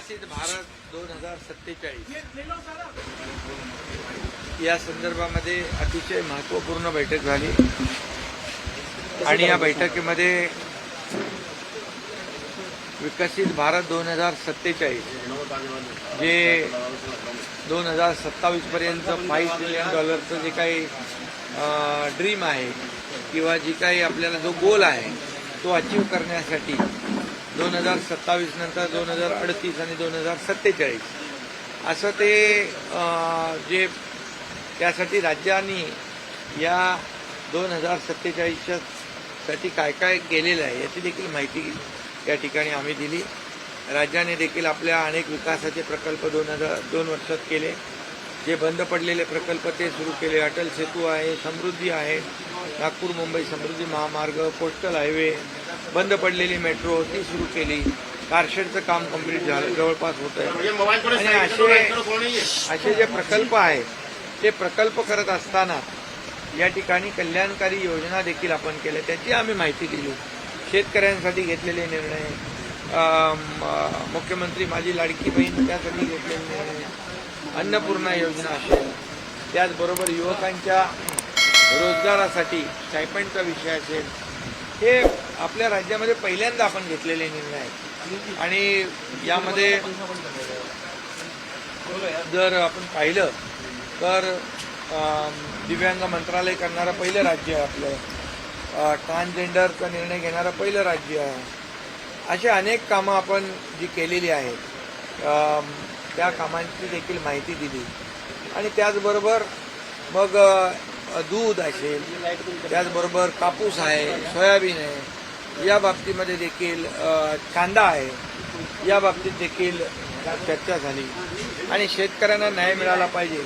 विकसित भारत 2047 या संदर्भामध्ये अतिशय महत्त्वपूर्ण बैठक झाली आणि या बैठकीमध्ये विकसित भारत 2047 जे 2027 पर्यंत $5 ट्रिलियन जे काही ड्रीम आहे किंवा जी काही आपल्याला जो गोल आहे तो अचीव करण्यासाठी 2027 नंतर 2038 आणि 2047 असं ते जे त्यासाठी राज्यांनी या 2047 साठी काय काय केलेलं आहे याची देखील माहिती या ठिकाणी आम्ही दिली। राज्याने देखील आपल्या अनेक विकासाचे प्रकल्प 2 वर्षात केले, जे बंद पडलेले प्रकल्प ते सुरू केले। अटल सेतू आहे, समृद्धी आहे, नागपूर मुंबई समृद्धी महामार्ग, कोस्टल हायवे, बंद पडलेली मेट्रो ती सुरू केली, कारशेडचं काम कंप्लीट झालं, जवळपास होत आहे। आणि असे जे प्रकल्प आहे ते प्रकल्प करत असताना या ठिकाणी कल्याणकारी योजना देखील आपण केल्या, त्याची आम्ही माहिती दिली। शेतकऱ्यांसाठी घेतलेले निर्णय, मुख्यमंत्री माझी लाडकी बहीण त्यासाठी घेतलेले निर्णय, अन्नपूर्णा योजना असेल, त्याचबरोबर युवकांच्या रोजगारासाठी स्टायपेंडचा विषय असेल, हे आपल्या राज्यामध्ये पहिल्यांदा आपण घेतलेले निर्णय आहेत। आणि यामध्ये जर आपण पाहिलं तर दिव्यांग मंत्रालय करणारं पहिलं राज्य आहे आपलं, ट्रान्सजेंडरचा निर्णय घेणारं पहिलं राज्य आहे। अशी अनेक कामं आपण जी केलेली आहेत त्या कामांची देखील माहिती दिली। आणि त्याचबरोबर मग दूध असेल, त्याचबरोबर कापूस आहे, सोयाबीन आहे, या बाबतीमध्ये देखील कांदा आहे, या बाबतीत देखील चर्चा झाली। आणि शेतकऱ्यांना न्याय मिळाला पाहिजे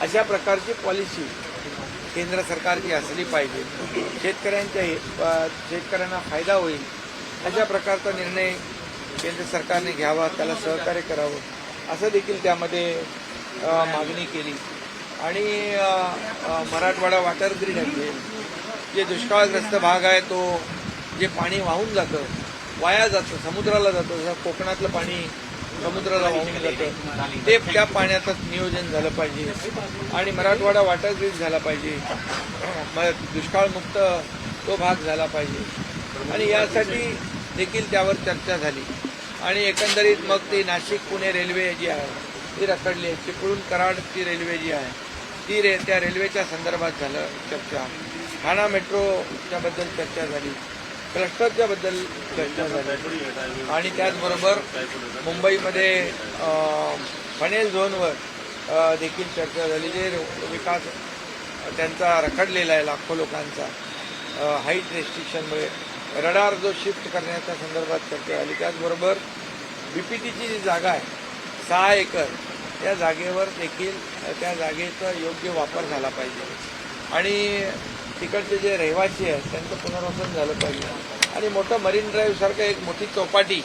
अशा प्रकारची पॉलिसी केंद्र सरकारची असली पाहिजे, शेतकऱ्यांना फायदा होईल अशा प्रकारचा निर्णय केंद्र सरकारने घ्यावा, त्याला सहकार्य करावं असं देखील त्यामध्ये मागणी केली। आणि मराठवाडा वॉटर ग्रीड असेल, जे दुष्काळग्रस्त भाग आहे तो जे पाणी वाहून जातं, वाया जातं, समुद्राला जातं, जसं कोकणातलं पाणी समुद्राला वाहून जातं, ते त्या पाण्याचंच नियोजन झालं पाहिजे आणि मराठवाडा वॉटर ग्रीड झाला पाहिजे, दुष्काळमुक्त तो भाग झाला पाहिजे। आणि यासाठी देखील त्यावर चर्चा झाली। आणि एकंदरीत मग ती नाशिक पुणे रेल्वे जी आहे ती रखडली आहे, चिपळूण कराडची रेल्वे जी आहे ती त्या रेल्वेच्या संदर्भात झालं चर्चा, ठाणा मेट्रोच्याबद्दल चर्चा झाली, क्लस्टरच्या बद्दल चर्चा झाली। आणि त्याचबरोबर मुंबईमध्ये पनेल झोनवर देखील चर्चा झाली, जे विकास त्यांचा रखडलेला आहे लाखो लोकांचा हाईट रेस्ट्रिक्शनमुळे, रडार जो शिफ्ट करण्याच्या संदर्भात चर्चा झाली। त्याचबरोबर बीपीटीची जी जागा आहे 6 एकर, त्या जागेवर देखील त्या जागेचा योग्य वापर झाला पाहिजे आणि तिकडचे जे रहिवासी आहेत त्यांचं पुनर्वसन झालं पाहिजे। आणि मोठं मरीन ड्राईव्ह सारखं एक मोठी चौपाटी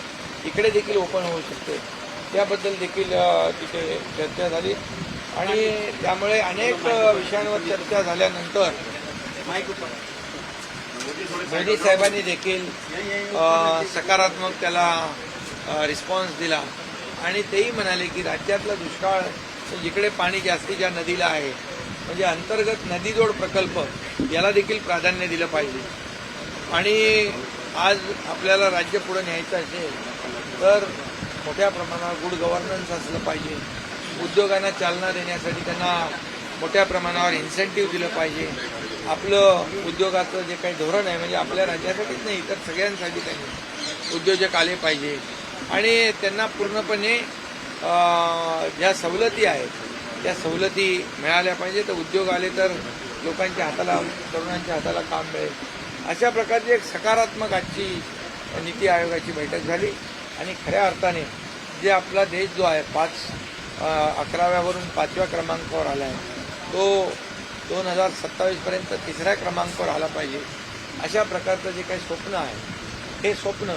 इकडे देखील ओपन होऊ शकते, त्याबद्दल देखील तिथे चर्चा झाली। आणि त्यामुळे अनेक विषयांवर चर्चा झाल्यानंतर मोदी साहेबांनी देखील सकारात्मक त्याला रिस्पॉन्स दिला आणि तेही म्हणाले की राज्यातला दुष्काळ जिकडे पाणी जास्तीच्या नदीला आहे, म्हणजे अंतर्गत नदीजोड प्रकल्प याला देखील प्राधान्य दिलं पाहिजे। आणि आज आपल्याला राज्य पुढे न्यायचं असेल तर मोठ्या प्रमाणावर गुड गव्हर्नन्स असलं पाहिजे, उद्योगांना चालना देण्यासाठी त्यांना मोठ्या प्रमाणावर इन्सेंटिव्ह दिलं पाहिजे, आपलं उद्योगाचं जे काही धोरण आहे म्हणजे आपल्या राज्यासाठीच नाही तर सगळ्यांसाठी त्यांनी उद्योजक आले पाहिजे आणि त्यांना पूर्णपणे ज्या सवलती आहेत त्या सवलती मिळाल्या पाहिजे, तर उद्योग आले तर लोकांच्या हाताला, तरुणांच्या हाताला काम मिळेल। अशा प्रकारची एक सकारात्मक आजची नीती आयोगाची बैठक झाली। आणि खऱ्या अर्थाने जे आपला देश जो आहे 11व्यावरून 5व्या क्रमांकावर आला आहे तो 2027 पर्यंत 3ऱ्या क्रमांकावर आला पाहिजे, अशा प्रकारचं जे काही स्वप्न आहे हे स्वप्न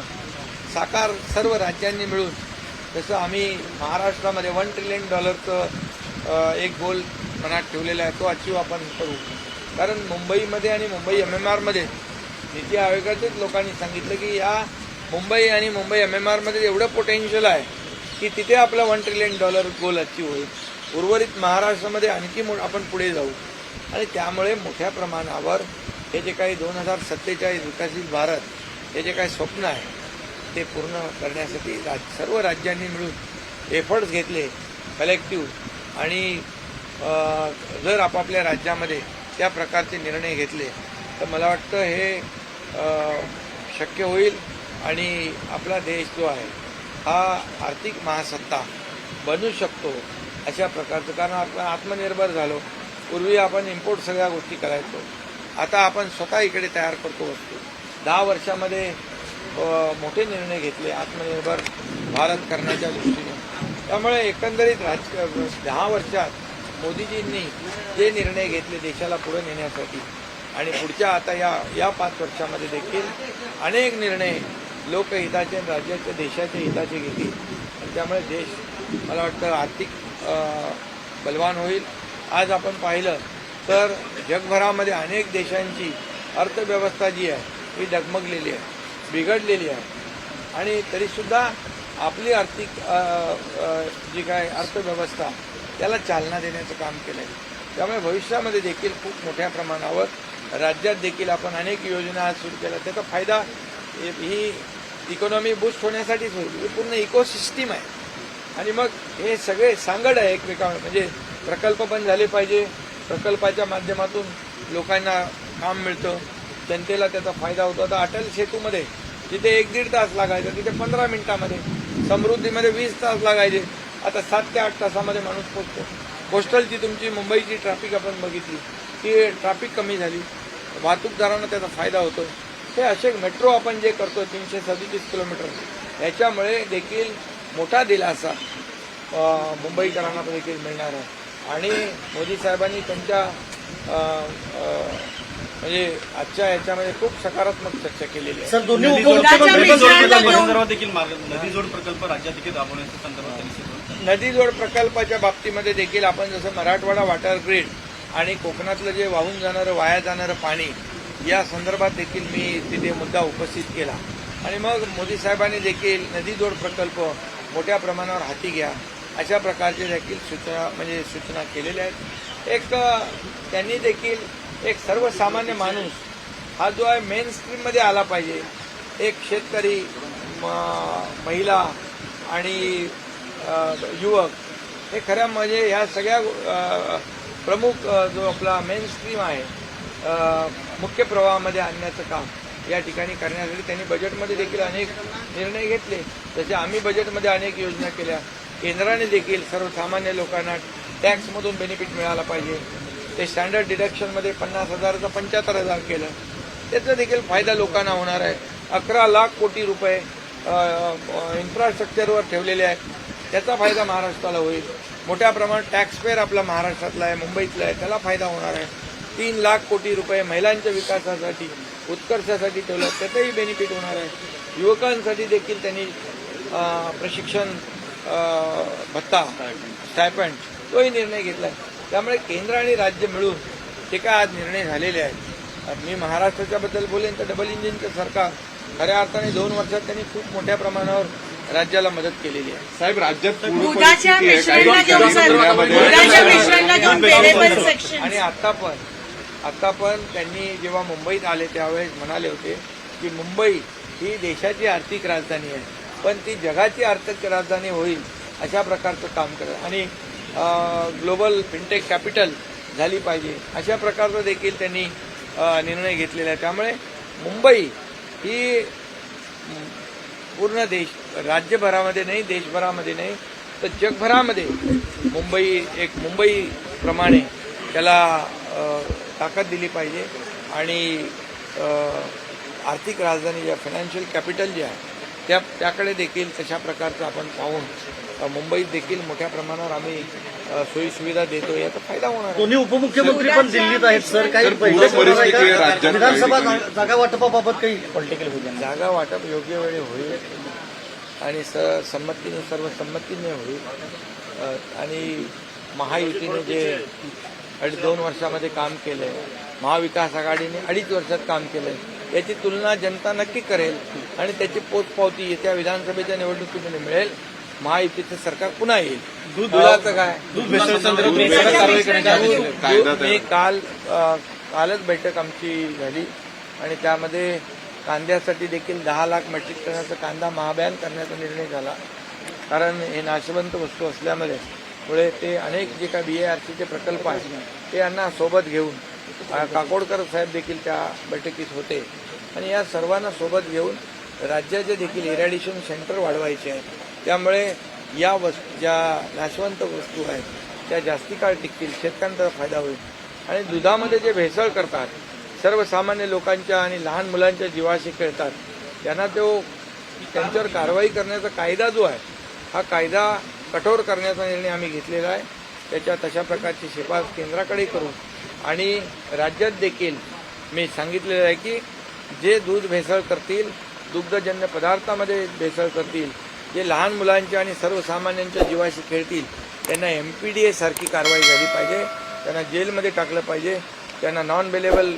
साकार सर्व राज्यांनी मिळून, जसं आम्ही महाराष्ट्रामध्ये $1 ट्रिलियन एक गोल मनात ठेवलेला आहे तो अचीव आपण करू। कारण मुंबईमध्ये आणि मुंबई MMRमध्ये नीती आयोगाचेच लोकांनी सांगितलं की या मुंबई आणि मुंबई MMRमध्ये एवढं पोटेन्शियल आहे की तिथे आपला $1 ट्रिलियन गोल अचीव होईल. उर्वरित महाराष्ट्रामध्ये आणखी आपण पुढे जाऊ आणि त्यामुळे मोठ्या प्रमाणावर हे जे काही 2047 विकसित भारत हे जे काही स्वप्न आहे ते पूर्ण करण्यासाठी सर्व राज्यांनी मिळून एफर्ट्स घेतले कलेक्टिव्ह आणि जर आपापल्या राज्यामध्ये त्या प्रकारचे निर्णय घेतले तर मला वाटतं हे शक्य होईल आणि आपला देश जो आहे हा आर्थिक महासत्ता बनू शकतो अशा प्रकारचं. कारण आपण आत्मनिर्भर झालो. पूर्वी आपण इम्पोर्ट सगळ्या गोष्टी करायचो, आता आपण स्वतः इकडे तयार करतो वस्तू. 10 वर्षामध्ये मोठे निर्णय घेतले आत्मनिर्भर भारत करण्याच्या दृष्टीने. त्यामुळे एकंदरीत 10 वर्षात मोदीजींनी जे निर्णय घेतले देशाला पुढे नेण्यासाठी आणि पुढच्या आता या 5 वर्षामध्ये देखील अनेक निर्णय लोकहिताचे आणि राज्याच्या देशाच्या हिताचे घेतील आणि त्यामुळे देश मला वाटतं आर्थिक बलवान होईल. आज आपण पाहिलं तर जगभरामध्ये अनेक देशांची अर्थव्यवस्था जी आहे ही डगमगलेली आहे, बिघडलेली आहे आणि तरीसुद्धा आपली आर्थिक जी काय अर्थव्यवस्था त्याला चालना देण्याचं काम केलं आहे. त्यामुळे भविष्यामध्ये देखील खूप मोठ्या प्रमाणावर राज्यात देखील आपण अनेक योजना आज सुरू केल्या. त्याचा फायदा ही इकॉनॉमी बूस्ट होण्यासाठीच होईल. ही पूर्ण इकोसिस्टीम आहे आणि मग हे सगळे सांगड आहे एकमेकांवर. म्हणजे प्रकल्प पण झाले पाहिजे, प्रकल्पाच्या माध्यमातून लोकांना काम मिळतं, जनतेला त्याचा फायदा होतो. आता अटल सेतूमध्ये जिथे 1-1.5 तास लागायचं तिथे 15 मिनिटामध्ये, समृद्धीमध्ये 20 तास लागायचे आता 7 ते 8 तासामध्ये माणूस पोहोचतो. कोस्टलची तुमची मुंबईची ट्रॅफिक आपण बघितली की ट्रॅफिक कमी झाली, वाहतूकदारांना त्याचा फायदा होतो. हे असे मेट्रो आपण जे करतो 337 किलोमीटर याच्यामुळे देखील मोठा दिलासा मुंबईकरांना देखील मिळणार आहे. आणि मोदी साहेबांनी त्यांच्या म्हणजे आजच्या याच्यामध्ये खूप सकारात्मक चर्चा केलेली आहे. नदी जोड प्रकल्प राज्यात देखील राबवण्याच्या संदर्भात नदी जोड प्रकल्पाच्या बाबतीमध्ये देखील आपण जसं मराठवाडा वॉटर ग्रीड आणि कोकणातलं जे वाहून जाणारं वाया जाणारं पाणी या संदर्भात देखील मी तिथे मुद्दा उपस्थित केला आणि मग मोदी साहेबांनी देखील नदी जोड प्रकल्प मोठ्या प्रमाणावर हाती घ्या अशा प्रकारचे देखील सूचना केलेल्या आहेत. एक त्यांनी देखील एक सर्वसामान्य माणूस हा जो आहे मेन स्ट्रीममध्ये आला पाहिजे. एक शेतकरी, महिला आणि युवक हे खऱ्या म्हणजे ह्या सगळ्या प्रमुख जो आपला मेन स्ट्रीम आहे मुख्य प्रवाहामध्ये आणण्याचं काम या ठिकाणी करण्यासाठी त्यांनी बजेटमध्ये देखील अनेक निर्णय घेतले. जसे आम्ही बजेटमध्ये अनेक योजना केल्या. केंद्राने देखील सर्वसामान्य लोकांना टॅक्समधून बेनिफिट मिळाला पाहिजे. ते स्टँडर्ड डिडक्शनमध्ये 50,000चं 75,000 केलं. त्याचा देखील फायदा लोकांना होणार आहे. 11 लाख कोटी रुपये इन्फ्रास्ट्रक्चरवर ठेवलेले आहेत. त्याचा फायदा महाराष्ट्राला होईल. मोठ्या प्रमाणात टॅक्सपेअर आपला महाराष्ट्रातला आहे, मुंबईतला आहे, त्याला फायदा होणार आहे. 3 लाख कोटी रुपये महिलांच्या विकासासाठी, उत्कर्षासाठी ठेवलं, त्याचाही बेनिफिट होणार आहे. युवकांसाठी देखील त्यांनी प्रशिक्षण भत्ता, स्टायपंड तोही निर्णय घेतला आहे. त्यामुळे केंद्र आणि राज्य मिळून जे काय आज निर्णय झालेले आहेत. मी महाराष्ट्राच्याबद्दल बोलेन तर डबल इंजिनचं सरकार खऱ्या अर्थाने 2 वर्षात त्यांनी खूप मोठ्या प्रमाणावर राज्याला मदत केलेली आहे. साहेब, राज्यात आणि आता पण त्यांनी जेव्हा मुंबईत आले त्यावेळेस म्हणाले होते की मुंबई ही देशाची आर्थिक राजधानी आहे पण ती जगाची आर्थिक राजधानी होईल अशा प्रकारचं काम करत आणि ग्लोबल फिनटेक कॅपिटल झाली पाहिजे अशा प्रकारचा देखील त्यांनी निर्णय घेतलेला आहे. त्यामुळे मुंबई ही पूर्ण राज्यभरामध्ये नाही, देशभरामध्ये नाही तर जगभरामध्ये मुंबईप्रमाणे त्याला ताकद दिली पाहिजे आणि आर्थिक राजधानी ज्या फायनान्शियल कॅपिटल जे आहे त्याकडे देखील तशा प्रकारचं आपण पाहून मुंबईत देखील मोठ्या प्रमाणावर आम्ही सोयी सुविधा देतो याचा फायदा होणार. दोन्ही उपमुख्यमंत्री पण दिल्लीत आहेत सर. काही विधानसभा जागा वाटपाबाबत काही पॉलिटिकल होईल, जागा वाटप योग्य वेळी होईल आणि सर्व संमतीने होईल. आणि महायुतीने जे 2.5 वर्षामध्ये काम केलंय, महाविकास आघाडीने 2.5 वर्षात काम केलंय याची तुलना जनता नक्की करेल आणि त्याची पोचपावती येत्या विधानसभेच्या निवडणुकीमध्ये मिळेल महायुतीचं सरकार पुन्हा येईल. दुधाचं काय दूध भेसळ संदर्भात कारवाई करण्याची मी कालच बैठक आमची झाली आणि त्यामध्ये कांद्यासाठी देखील 10 लाख मेट्रिक टनाचा कांदा महाबॅन करण्याचा निर्णय झाला. कारण हे नाशवंत वस्तू असल्यामुळे पुढे ते अनेक जे काही BARCचे प्रकल्प आहेत ते यांना सोबत घेऊन काकोडकर साहेब देखील त्या बैठकीत होते आणि या सर्वांना सोबत घेऊन राज्याचे देखील इरॅडिशन सेंटर वाढवायचे आहेत. त्यामुळे या ज्या नाशवंत वस्तू आहेत त्या जास्ती काळ टिकतील, शेतकऱ्यांचा फायदा होईल. आणि दुधामध्ये जे भेसळ करतात, सर्वसामान्य लोकांच्या आणि लहान मुलांच्या जीवाशी खेळतात, त्यांना त्यांच्यावर कारवाई करण्याचा कायदा जो आहे हा कायदा कठोर करण्याचा निर्णय आम्ही घेतलेला आहे. त्याच्या तशा प्रकारची शिफारस केंद्राकडे करू आणि राज्यात देखील मी सांगितलेलं आहे की जे दूध भेसळ करतील, दुग्धजन्य पदार्थामध्ये भेसळ करतील, जे लहान मुलांच्या आणि सर्वसामान्यांच्या जीवाशी खेळतील त्यांना MPDA सारखी कारवाई झाली पाहिजे, त्यांना जेलमध्ये टाकलं पाहिजे, त्यांना नॉन बेलेबल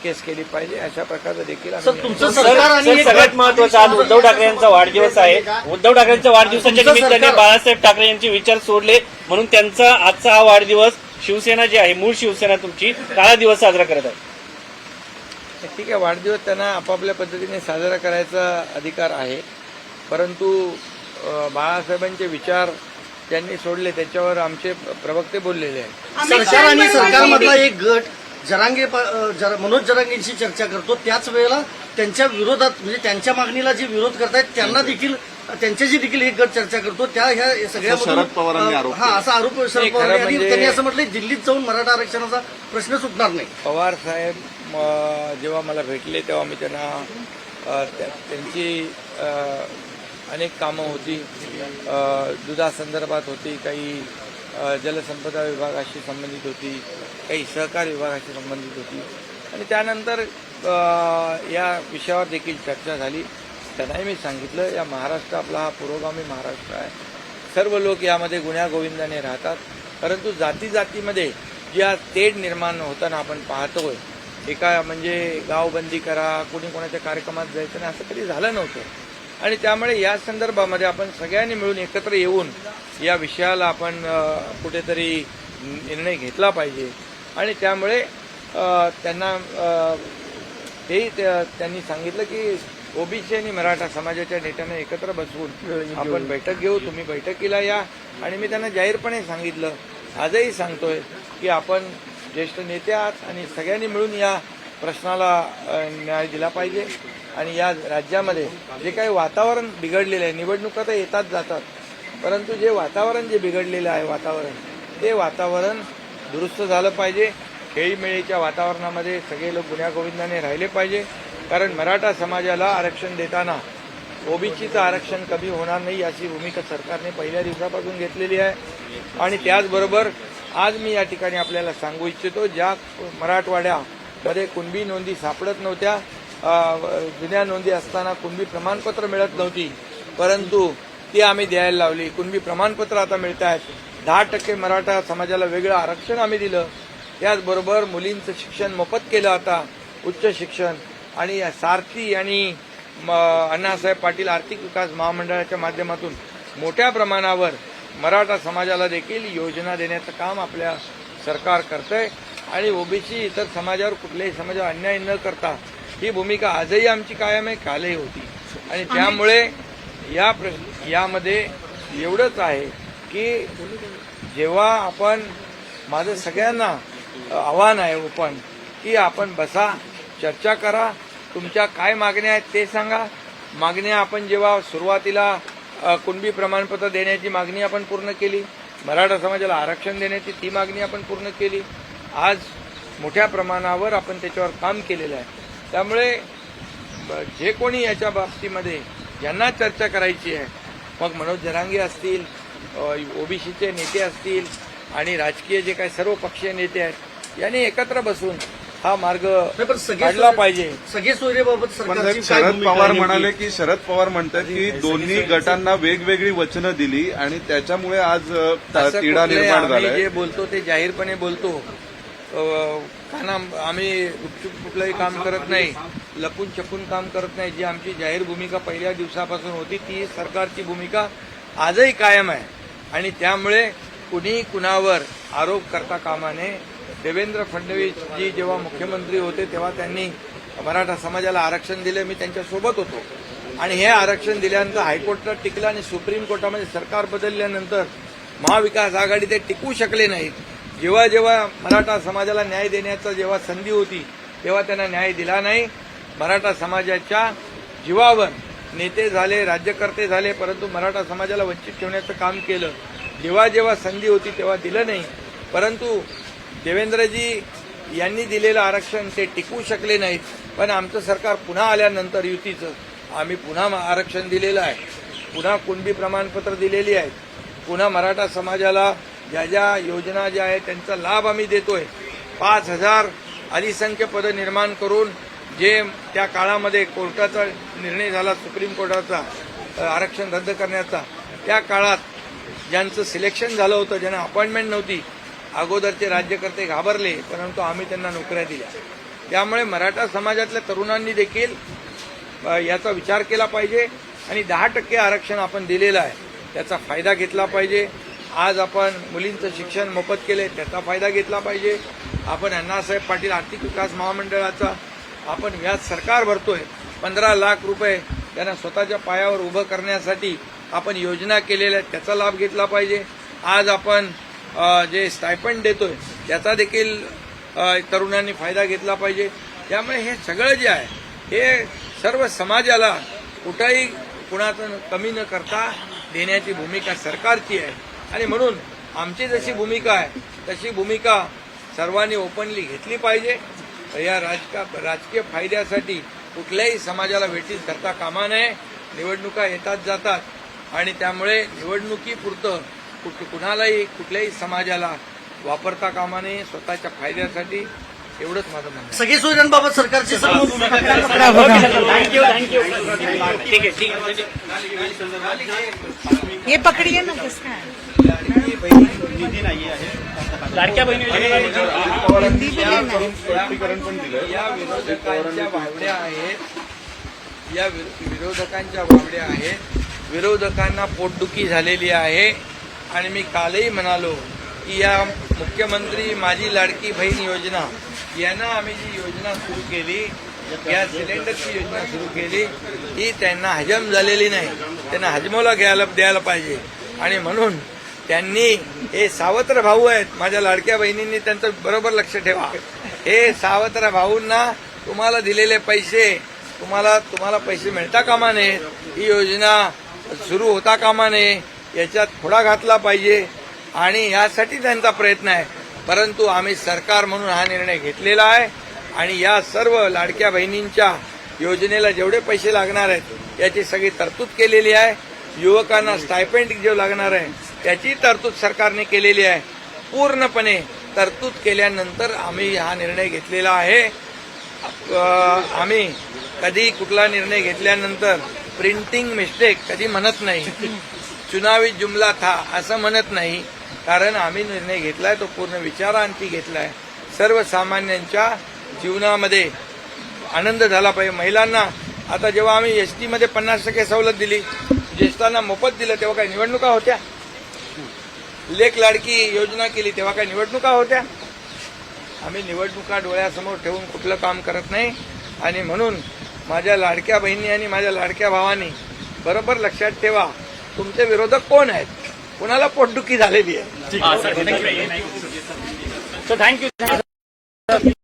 केस केली पाहिजे. अशा प्रकारचं देखील तुमचं सरकार आणि सगळ्यात महत्वाचं आज उद्धव ठाकरे यांचा वाढदिवस आहे. उद्धव ठाकरेंच्या वाढदिवसाच्या निमित्ताने बाळासाहेब ठाकरे यांचे विचार सोडले म्हणून त्यांचा आजचा हा वाढदिवस शिवसेना जी आहे, मूळ शिवसेना तुमची, काळा दिवस साजरा करत आहे. ठीक आहे, वाढदिवस त्यांना आपापल्या पद्धतीने साजरा करायचा अधिकार आहे. परंतु बाळासाहेबांचे विचार त्यांनी सोडले त्याच्यावर आमचे प्रवक्ते बोललेले आहेत. सरकार आणि सरकारमधला एक गट मनोज जरांगेंशी चर्चा करतो, त्याच वेळेला त्यांच्या विरोधात म्हणजे त्यांच्या मागणीला जे विरोध करतायत त्यांना देखील त्यांच्याशी देखील एक गट चर्चा करतो. ह्या सगळ्या शरद पवारांनी आरोप असा आरोप शरद पवार यांनी त्यांनी असं म्हटलं दिल्लीत जाऊन मराठा आरक्षणाचा प्रश्न सुटणार नाही. पवार साहेब जेव्हा मला भेटले तेव्हा मी त्यांना त्यांची अनेक कामं होती, दुधासंदर्भात होती, काही जलसंपदा विभागाशी संबंधित होती, काही सहकार विभागाशी संबंधित होती आणि त्यानंतर या विषयावर देखील चर्चा झाली. त्यांनाही मी सांगितलं या महाराष्ट्र आपला हा पुरोगामी महाराष्ट्र आहे, सर्व लोक यामध्ये गुण्यागोविंदाने राहतात, परंतु जाती जातीमध्ये जी आज तेढ निर्माण होताना आपण पाहतोय, एका म्हणजे गावबंदी करा, कोणी कोणाच्या कार्यक्रमात जायचं नाही असं कधी झालं नव्हतं. आणि त्यामुळे या संदर्भामध्ये आपण सगळ्यांनी मिळून एकत्र येऊन या विषयाला आपण कुठेतरी निर्णय घेतला पाहिजे. आणि त्यामुळे त्यांना त्यांनी सांगितलं की ओबीसी आणि मराठा समाजाच्या नेत्यांना एकत्र बसवून आपण बैठक घेऊ, तुम्ही बैठकीला या. आणि मी त्यांना जाहीरपणे सांगितलं, आजही सांगतोय की आपण ज्येष्ठ नेते आहात आणि सगळ्यांनी मिळून या प्रश्नाला न्याय दिला पाहिजे. आणि या राज्यामध्ये जे काही वातावरण बिघडलेलं आहे, निवडणुका तर येतात जातात, परंतु जे वातावरण जे बिघडलेलं आहे ते वातावरण दुरुस्त झालं पाहिजे. खेळीमेळीच्या वातावरणामध्ये सगळे लोक गुण्यागोविंदाने राहिले पाहिजे. कारण मराठा समाजाला आरक्षण देताना ओबीसीचं आरक्षण कमी होणार नाही अशी भूमिका सरकारने पहिल्या दिवसापासून घेतलेली आहे. आणि त्याचबरोबर आज मी या ठिकाणी आपल्याला सांगू इच्छितो, ज्या मराठवाड्यामध्ये कुणबी नोंदी सापडत नव्हत्या, जुन्या नोंदी असताना कुणबी प्रमाणपत्र मिळत नव्हती, परंतु ती आम्ही द्यायला लावली. कुणबी प्रमाणपत्र आता मिळत आहेत. 10% मराठा समाजाला वेगळं आरक्षण आम्ही दिलं. त्याचबरोबर मुलींचं शिक्षण मोफत केलं आता, उच्च शिक्षण. आणि सारथी आणि अण्णासाहेब पाटील आर्थिक विकास महामंडळाच्या माध्यमातून मोठ्या प्रमाणावर मराठा समाजाला देखील योजना देण्याचं काम आपल्या सरकार करतंय. आणि ओबीसी इतर समाजावर कुठल्याही समाजावर अन्याय न करता ही भूमिका आजही आमची कायम आहे, कालही होती. आणि त्यामुळे यामध्ये एवढंच आहे की जेव्हा आपण, माझं सगळ्यांना आव्हान आहे ओपन, की आपण बसा, चर्चा करा, तुमच्या काय मागण्या आहेत ते सांगा. मागण्या आपण जेव्हा सुरुवातीला कुणबी प्रमाणपत्र देण्याची मागणी आपण पूर्ण केली, मराठा समाजाला आरक्षण देण्याची ती मागणी आपण पूर्ण केली. आज मोठ्या प्रमाणावर आपण त्याच्यावर काम केलेलं आहे. त्यामुळे जे कोणी याच्या बाबतीमध्ये ज्यांना चर्चा करायची आहे, मग मनोज जरांगे असतील, ओबीसीचे नेते असतील आणि राजकीय जे काही सर्व पक्षीय नेते आहेत, यांनी एकत्र बसून हा मार्ग काढला पाहिजे. सगळे सोयरेबाबत सरकारची काय शरद भूमिका पवार आहे? म्हणाले की शरद पवार म्हणतात की दोन्ही गटांना वेगवेगळी वचनं दिली आणि त्याच्यामुळे आज असं तिढा कुठलंही निर्माण आम्ही झालाय. जे बोलतो ते जाहीरपणे बोलतो. आम्ही गुपचूप कुठलंही काम करत नाही, लपून छपून काम करत नाही. जी आमची जाहीर भूमिका पहिल्या दिवसापासून होती ती सरकारची भूमिका आजही कायम आहे आणि त्यामुळे कुणी कुणावर आरोप करता कामा नये. देवेंद्र फडणवीसजी जेव्हा मुख्यमंत्री होते तेव्हा त्यांनी मराठा समाजाला आरक्षण दिले, मी त्यांच्यासोबत होतो आणि हे आरक्षण दिल्यानंतर हायकोर्टात टिकलं आणि सुप्रीम कोर्टामध्ये सरकार बदलल्यानंतर महाविकास आघाडी ते टिकू शकले नाहीत. जेव्हा जेव्हा मराठा समाजाला न्याय देण्याचा जेव्हा संधी होती तेव्हा त्यांना न्याय दिला नाही. मराठा समाजाच्या जीवावर नेते झाले, राज्यकर्ते झाले, परंतु मराठा समाजाला वंचित ठेवण्याचं काम केलं. जेव्हा जेव्हा संधी होती तेव्हा दिलं नाही. परंतु देवेंद्रजी यांनी दिलेलं आरक्षण ते टिकवू शकले नाहीत. पण आमचं सरकार पुन्हा आल्यानंतर युतीचं आम्ही पुन्हा आरक्षण दिलेलं आहे, पुन्हा कुणबी प्रमाणपत्र दिलेली आहेत, पुन्हा मराठा समाजाला ज्या ज्या योजना ज्या आहेत त्यांचा लाभ आम्ही देतोय. 5,000 अधिसंख्य पदं निर्माण करून जे त्या काळामध्ये कोर्टाचा निर्णय झाला सुप्रीम कोर्टाचा आरक्षण रद्द करण्याचा, त्या काळात ज्यांचं सिलेक्शन झालं होतं, ज्यांना अपॉइंटमेंट नव्हती, अगोदरचे राज्यकर्ते घाबरले, परंतु आम्ही त्यांना नोकऱ्या दिल्या. त्यामुळे मराठा समाजातल्या तरुणांनी देखील याचा विचार केला पाहिजे आणि 10% आरक्षण आपण दिलेलं आहे त्याचा फायदा घेतला पाहिजे. आज आपण मुलींचं शिक्षण मोफत केले त्याचा फायदा घेतला पाहिजे. आपण अण्णासाहेब पाटील आर्थिक विकास महामंडळाचा आपण व्याज सरकार भरतोय, 15 लाख रुपये त्यांना स्वतःच्या पायावर उभं करण्यासाठी आपण योजना केलेल्या आहेत त्याचा लाभ घेतला पाहिजे. आज आपण जे स्टायपंड देतोय त्याचा देखील तरुणांनी फायदा घेतला पाहिजे. त्यामुळे हे सगळं जे आहे हे सर्व समाजाला कुठंही कुणाचं कमी न करता देण्याची भूमिका सरकारची आहे आणि म्हणून आमची जशी भूमिका आहे तशी भूमिका सर्वांनी ओपनली घेतली पाहिजे. या राजकीय फायद्यासाठी कुठल्याही समाजाला वेठीस धरता कामा नये. निवडणुका येतात जातात आणि त्यामुळे निवडणुकीपुरतं कुणालाही कुठल्याही समाजाला वापरता कामा नये स्वतःच्या फायद्यासाठी. एवढंच माझं म्हणणं आहे. सगळी सोयऱ्यांबाबत सरकारची सर्व भूमिका थँक्यू थँक्यू. ठीक आहे ठीक आहे. ये पकड़िए ना किसका है? लाडकी बहीण निधी नाही आहे. लाडक्या बहिणी हिंदी भी लेना है. स्पष्टीकरण पण दिलंय. या विरोधकांच्या वावड्या आहेत, या विरोधकांच्या वावड्या आहेत. विरोधकांना पोटदुखी झालेली आहे आणि मी कालही म्हणालो की या मुख्यमंत्री माझी लाडकी बहीण योजना यांना आम्ही जी योजना सुरू केली, गॅस सिलेंडरची योजना सुरू केली, ही त्यांना हजम झालेली नाही. त्यांना हजमोला द्यायला पाहिजे आणि म्हणून त्यांनी हे सावत्र भाऊ आहेत माझ्या लाडक्या बहिणींनी त्यांचं बरोबर लक्ष ठेवा. हे सावत्र भाऊंना तुम्हाला दिलेले पैसे तुम्हाला पैसे मिळता कामा नये, ही योजना सुरू होता कामा नये, याच्यात थोडा घातला पाहिजे आणि यासाठी त्यांचा प्रयत्न आहे. परंतु आम्ही सरकार म्हणून हा निर्णय घेतलेला आहे आणि या सर्व लाडक्या बहिणींच्या योजनेला जेवढे पैसे लागणार आहेत याची सगळी तरतूद केलेली आहे. युवकांना स्टायपेंड जे लागणार आहे त्याची तरतूद सरकारने केलेली आहे. पूर्णपणे तरतूद केल्यानंतर आम्ही हा निर्णय घेतलेला आहे. आम्ही कधी कुठला निर्णय घेतल्यानंतर प्रिंटिंग मिस्टेक कधी म्हणत नाही, चुनावी जुमला था असं म्हणत नाही. कारण आम्ही निर्णय घेतलाय तो पूर्ण विचारांती घेतलाय. सर्वसामान्यांच्या जीवनामध्ये आनंद झाला पाहिजे. महिलांना आता जेव्हा आम्ही एसटी मध्ये 50% सवलत दिली, ज्येष्ठांना मोफत दिलं, तेव्हा काही निवडणुका होत्या? लेक लाडकी योजना केली तेव्हा काही निवडणुका होत्या? आम्ही निवडणुका डोळ्यासमोर ठेवून कुठलं काम करत नाही आणि म्हणून माझ्या लाडक्या बहिणी आणि माझ्या लाडक्या भावांनी बरोबर लक्षात ठेवा तुमचे विरोधक कोण आहेत, कोणाला पोटदुखी झालेली आहे. थँक्यू.